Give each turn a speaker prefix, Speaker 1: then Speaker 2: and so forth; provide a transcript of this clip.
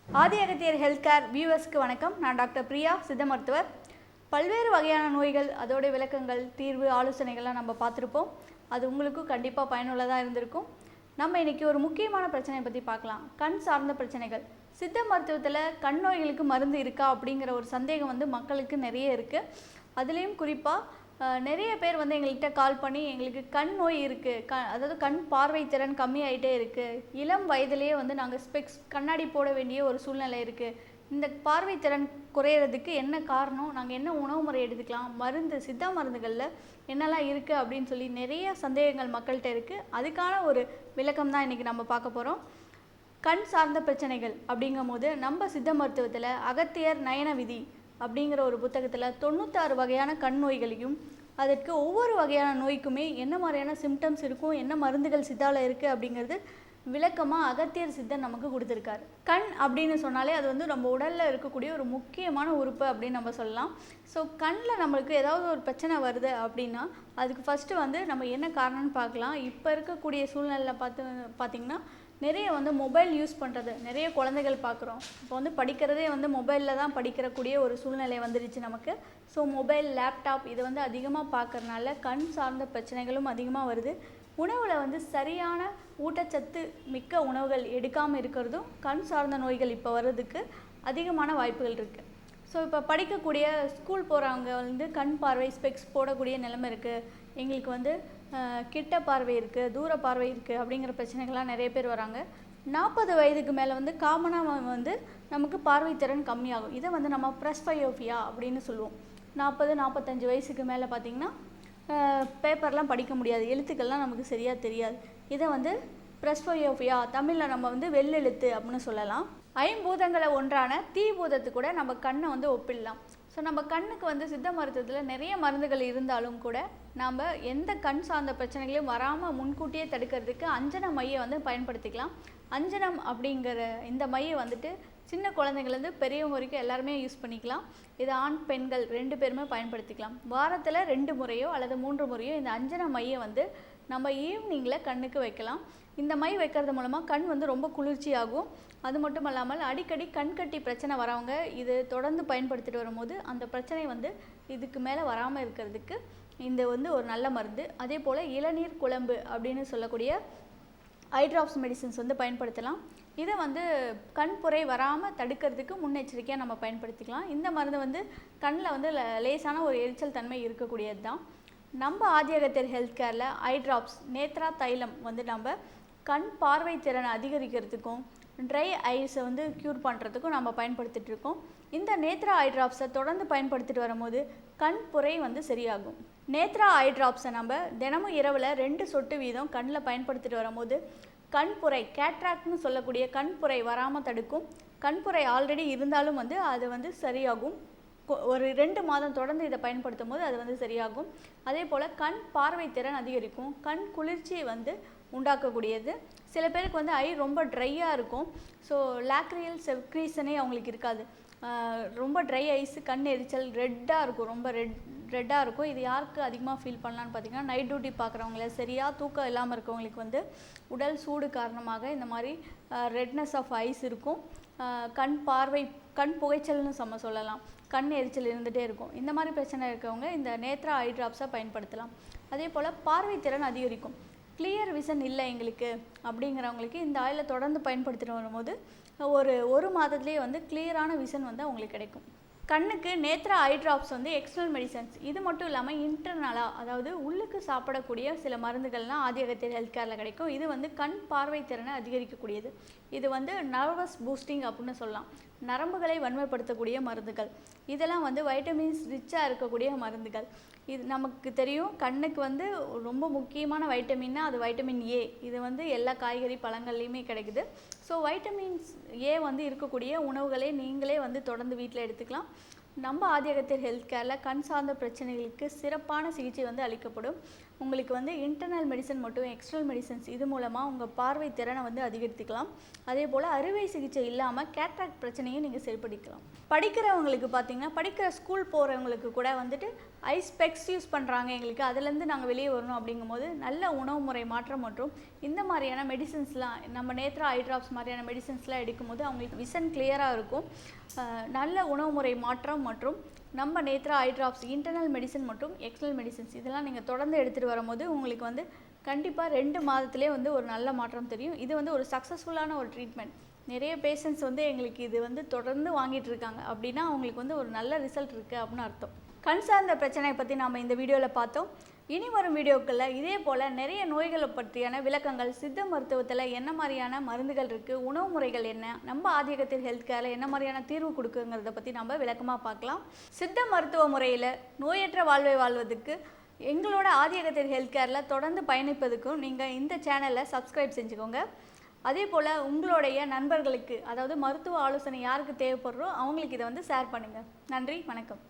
Speaker 1: ஆதி Agathiyar health care வியூவர்ஸ்க்கு வணக்கம். நான் doctor Priya, சித்த மருத்துவர். பல்வேறு வகையான நோய்கள், அதோடைய விளக்கங்கள், தீர்வு, ஆலோசனைகள்லாம் நம்ம பார்த்துருப்போம். அது உங்களுக்கும் கண்டிப்பாக பயனுள்ளதாக இருந்திருக்கும். நம்ம இன்றைக்கி ஒரு முக்கியமான பிரச்சனையை பற்றி பார்க்கலாம். கண் சார்ந்த பிரச்சனைகள். சித்த மருத்துவத்தில் கண் நோய்களுக்கு மருந்து இருக்கா அப்படிங்கிற ஒரு சந்தேகம் மக்களுக்கு நிறைய இருக்குது. அதுலேயும் குறிப்பாக நிறைய பேர் எங்கள்கிட்ட கால் பண்ணி எங்களுக்கு கண் நோய் இருக்குது, அதாவது கண் பார்வை திறன் கம்மியாயிட்டே இருக்குது, இளம் வயதிலேயே நாங்கள் ஸ்பெக்ஸ் கண்ணாடி போட வேண்டிய ஒரு சூழ்நிலை இருக்குது, இந்த பார்வை திறன் குறையிறதுக்கு என்ன காரணம், நாங்கள் என்ன உணவு முறை எடுத்துக்கலாம், மருந்து சித்தா மருந்துகளில் என்னெல்லாம் இருக்குது அப்படின்னு சொல்லி நிறைய சந்தேகங்கள் மக்கள்கிட்ட இருக்குது. அதுக்கான ஒரு விளக்கம் தான் இன்றைக்கி நம்ம பார்க்க போகிறோம். கண் சார்ந்த பிரச்சனைகள் அப்படிங்கும் போது நம்ம சித்த மருத்துவத்தில் அகத்தியர் நயன விதி அப்படிங்கிற ஒரு புத்தகத்தில் 96 வகையான கண் நோய்களையும் அதற்கு ஒவ்வொரு வகையான நோய்க்குமே என்ன மாதிரியான சிம்டம்ஸ் இருக்கும், என்ன மருந்துகள் சித்தாவில் இருக்குது அப்படிங்கிறது விளக்கமாக அகத்தியர் சித்தன் நமக்கு கொடுத்துருக்காரு. கண் அப்படின்னு சொன்னாலே அது நம்ம உடலில் இருக்கக்கூடிய ஒரு முக்கியமான உறுப்பு அப்படின்னு நம்ம சொல்லலாம். ஸோ கண்ணில் நம்மளுக்கு ஏதாவது ஒரு பிரச்சனை வருது அப்படின்னா அதுக்கு ஃபஸ்ட்டு நம்ம என்ன காரணம்னு பார்க்கலாம். இப்போ இருக்கக்கூடிய சூழ்நிலையில் பார்த்திங்கன்னா நிறைய மொபைல் யூஸ் பண்ணுறது நிறைய குழந்தைகள் பார்க்குறோம். இப்போ படிக்கிறதே மொபைலில் தான் படிக்கிறக்கூடிய ஒரு சூழ்நிலை வந்துடுச்சு நமக்கு. ஸோ மொபைல், லேப்டாப் இதை அதிகமாக பார்க்குறதுனால கண் சார்ந்த பிரச்சனைகளும் அதிகமாக வருது. உணவில் சரியான ஊட்டச்சத்து மிக்க உணவுகள் எடுக்காமல் இருக்கிறதும் கண் சார்ந்த நோய்கள் இப்போ வர்றதுக்கு அதிகமான வாய்ப்புகள் இருக்குது. ஸோ இப்போ படிக்கக்கூடிய ஸ்கூல் போகிறவங்க கண் பார்வை ஸ்பெக்ஸ் போடக்கூடிய நிலைமை இருக்குது. எங்களுக்கு கிட்ட பார்வை இருக்குது, தூர பார்வை இருக்குது அப்படிங்கிற பிரச்சனைகள்லாம் நிறைய பேர் வராங்க. 40 வயதுக்கு மேலே காமனாக நமக்கு பார்வை திறன் கம்மியாகும். இதை நம்ம ப்ரெஸ்பயோபியா அப்படின்னு சொல்லுவோம். 40-45 வயசுக்கு மேலே பார்த்திங்கன்னா பேப்பர்லாம் படிக்க முடியாது, எழுத்துக்கள்லாம் நமக்கு சரியாக தெரியாது. இதை ப்ரெஸ்பயோபியா, தமிழில் நம்ம வெள்ளெழுத்து அப்படின்னு சொல்லலாம். ஐம்பூதங்களை ஒன்றான தீபூதத்து கூட நம்ம கண்ணை ஒப்பிடலாம். ஸோ நம்ம கண்ணுக்கு சித்த மருத்துவத்தில் நிறைய மருந்துகள் இருந்தாலும் கூட நாம் எந்த கண் சார்ந்த பிரச்சனைகளையும் வராமல் முன்கூட்டியே தடுக்கிறதுக்கு அஞ்சன மையை பயன்படுத்திக்கலாம். அஞ்சனம் அப்படிங்கிற இந்த மையை சின்ன குழந்தைங்கள்லேருந்து பெரியவங்க வரைக்கும் எல்லாருமே யூஸ் பண்ணிக்கலாம். இது ஆண் பெண்கள் 2 பேருமே பயன்படுத்திக்கலாம். வாரத்தில் 2 முறையோ அல்லது 3 முறையோ இந்த அஞ்சன மையை நம்ம ஈவினிங்கில் கண்ணுக்கு வைக்கலாம். இந்த மை வைக்கிறது மூலமாக கண் ரொம்ப குளிர்ச்சியாகும். அது மட்டும் இல்லாமல் அடிக்கடி கண்கட்டி பிரச்சனை வரவங்க இது தொடர்ந்து பயன்படுத்திட்டு வரும்போது அந்த பிரச்சனை இதுக்கு மேலே வராமல் இருக்கிறதுக்கு இந்த ஒரு நல்ல மருந்து. அதே போல் இளநீர் குழம்பு அப்படின்னு சொல்லக்கூடிய ஐ ட்ராப்ஸ் மெடிசின்ஸ் பயன்படுத்தலாம். இதை கண்புரை வராமல் தடுக்கிறதுக்கு முன்னெச்சரிக்கையாக நம்ம பயன்படுத்திக்கலாம். இந்த மருந்து கண்ணில் லேசான ஒரு எரிச்சல் தன்மை இருக்கக்கூடியது தான். நம்ம ஆதி அகத்தியர் ஹெல்த் கேரில் ஐ ட்ராப்ஸ் நேத்ரா தைலம் நம்ம கண் பார்வை திறனை அதிகரிக்கிறதுக்கும் ட்ரை ஐஸை க்யூர் பண்ணுறதுக்கும் நம்ம பயன்படுத்திகிட்டு இருக்கோம். இந்த நேத்ரா ஐ ட்ராப்ஸை தொடர்ந்து பயன்படுத்திட்டு வரும்போது கண் புரை சரியாகும். நேத்ரா ஐ ட்ராப்ஸை நம்ம தினமும் இரவில் 2 சொட்டு வீதம் கண்ணில் பயன்படுத்திட்டு வரும்போது கண்புரை கேட்ராக்ட்னு சொல்லக்கூடிய கண்புரை வராமல் தடுக்கும். கண்புரை ஆல்ரெடி இருந்தாலும் அது சரியாகும். ஒரு 2 மாதம் தொடர்ந்து இதை பயன்படுத்தும் போது அது சரியாகும். அதே போல் கண் பார்வை திறன் அதிகரிக்கும். கண் குளிர்ச்சியை உண்டாக்கக்கூடியது. சில பேருக்கு ஐ ரொம்ப ட்ரையாக இருக்கும். ஸோ லாக்ரியல் செக்ரீஷனே அவங்களுக்கு இருக்காது. ரொம்ப ட்ரை ஐஸ், கண் எரிச்சல், ரெட்டாக இருக்கும், ரொம்ப ரெட்டாக இருக்கும். இது யாருக்கு அதிகமாக ஃபீல் பண்ணலான்னு பார்த்தீங்கன்னா நைட் டியூட்டி பார்க்குறவங்கள, சரியாக தூக்கம் இல்லாமல் இருக்கவங்களுக்கு உடல் சூடு காரணமாக இந்த மாதிரி ரெட்னஸ் ஆஃப் ஐஸ் இருக்கும். கண் பார்வை, கண் புகைச்சல்னு சொல்லலாம், கண் எரிச்சல் இருந்துகிட்டே இருக்கும். இந்த மாதிரி பிரச்சனை இருக்கவங்க இந்த நேத்ரா ஐ ட்ராப்ஸை பயன்படுத்தலாம். அதே போல் பார்வை திறன் அதிகரிக்கும். கிளியர் விஷன் இல்லை எங்களுக்கு அப்படிங்கிறவங்களுக்கு இந்த ஆயிலை தொடர்ந்து பயன்படுத்திட்டு வரும்போது ஒரு மாதத்துலேயே கிளியரான விஷன் அவங்களுக்கு கிடைக்கும். கண்ணுக்கு Netra eye drops external medicines. இது மட்டும் இல்லாமல் இன்டர்னலாக, அதாவது உள்ளுக்கு சாப்பிடக்கூடிய சில மருந்துகள்லாம் ஆதி அகத்தியர் ஹெல்த் கேரில் கிடைக்கும். இது கண் பார்வை திறனை அதிகரிக்கக்கூடியது. இது நர்வஸ் பூஸ்டிங் அப்படின்னு சொல்லலாம், நரம்புகளை வன்மைப்படுத்தக்கூடிய மருந்துகள். இதெல்லாம் வைட்டமின்ஸ் ரிச்சாக இருக்கக்கூடிய மருந்துகள். இது நமக்கு தெரியும், கண்ணுக்கு ரொம்ப முக்கியமான வைட்டமின்னா அது வைட்டமின் ஏ. இது எல்லா காய்கறி பழங்கள்லையுமே கிடைக்குது. ஸோ வைட்டமின்ஸ் ஏ இருக்கக்கூடிய உணவுகளை நீங்களே தொடர்ந்து வீட்டில் எடுத்துக்கலாம். நம்ம ஆதி அகத்தியர் ஹெல்த் கேரில் கண் சார்ந்த பிரச்சனைகளுக்கு சிறப்பான சிகிச்சை அளிக்கப்படும். உங்களுக்கு வந்து இன்டர்னல் மெடிசன் மற்றும் எக்ஸ்டர்னல் மெடிசன்ஸ் இது மூலமாக உங்கள் பார்வை திறனை வந்து அதிகரித்துக்கலாம். அதே போல் அறுவை சிகிச்சை இல்லாமல் கேட்ராக்ட் பிரச்சனையும் நீங்கள் சரிப்படுத்திக்கலாம். படிக்கிறவங்களுக்கு பார்த்திங்கன்னா படிக்கிற ஸ்கூல் போகிறவங்களுக்கு கூட வந்துட்டு ஐ ஸ்பெக்ஸ் யூஸ் பண்ணுறாங்க, எங்களுக்கு அதுலேருந்து நாங்கள் வெளியே வரணும் அப்படிங்கும்போது நல்ல உணவு முறை மாற்றம் மற்றும் இந்த மாதிரியான மெடிசன்ஸ்லாம் நம்ம நேத்ரா ஐ ட்ராப்ஸ் மாதிரியான மெடிசன்ஸ்லாம் எடுக்கும்போது அவங்களுக்கு விஷன் கிளியராக இருக்கும். நல்ல உணவு முறை மாற்றம் மற்றும் நம்ம Netra eye drops internal medicine மற்றும் எக்ஸ்டர்னல் மெடிசன்ஸ் இதெல்லாம் நீங்கள் தொடர்ந்து எடுத்துகிட்டு வரும்போது உங்களுக்கு வந்து கண்டிப்பாக 2 மாதத்துலேயே வந்து ஒரு நல்ல மாற்றம் தெரியும். இது வந்து ஒரு சக்ஸஸ்ஃபுல்லான ஒரு ட்ரீட்மெண்ட். நிறைய பேஷண்ட்ஸ் வந்து எங்களுக்கு இது வந்து தொடர்ந்து வாங்கிட்டு இருக்காங்க அப்படின்னா அவங்களுக்கு வந்து ஒரு நல்ல ரிசல்ட் இருக்குது அப்படின்னு அர்த்தம். கண் சார்ந்த பிரச்சனையை பற்றி நாம் இந்த வீடியோவில் பார்த்தோம். இனி வரும் வீடியோக்களில் இதே போல் நிறைய நோய்களை பற்றியான விளக்கங்கள், சித்த மருத்துவத்தில் என்ன மாதிரியான மருந்துகள் இருக்குது, உணவு முறைகள் என்ன, நம்ம ஆதிக்கத்தில் ஹெல்த் கேரில் என்ன மாதிரியான தீர்வு கொடுக்குங்கிறத பற்றி நம்ம விளக்கமாக பார்க்கலாம். சித்த மருத்துவ முறையில் நோயற்ற வாழ்வை வாழ்வதற்கு எங்களோட ஆதிக்கத்தில் ஹெல்த் கேரில் தொடர்ந்து பயணிப்பதுக்கும் நீங்கள் இந்த சேனலை சப்ஸ்கிரைப் செஞ்சுக்கோங்க. அதே போல் உங்களுடைய நண்பர்களுக்கு, அதாவது மருத்துவ ஆலோசனை யாருக்கு தேவைப்படுறோ அவங்களுக்கு இதை வந்து ஷேர் பண்ணுங்கள். நன்றி, வணக்கம்.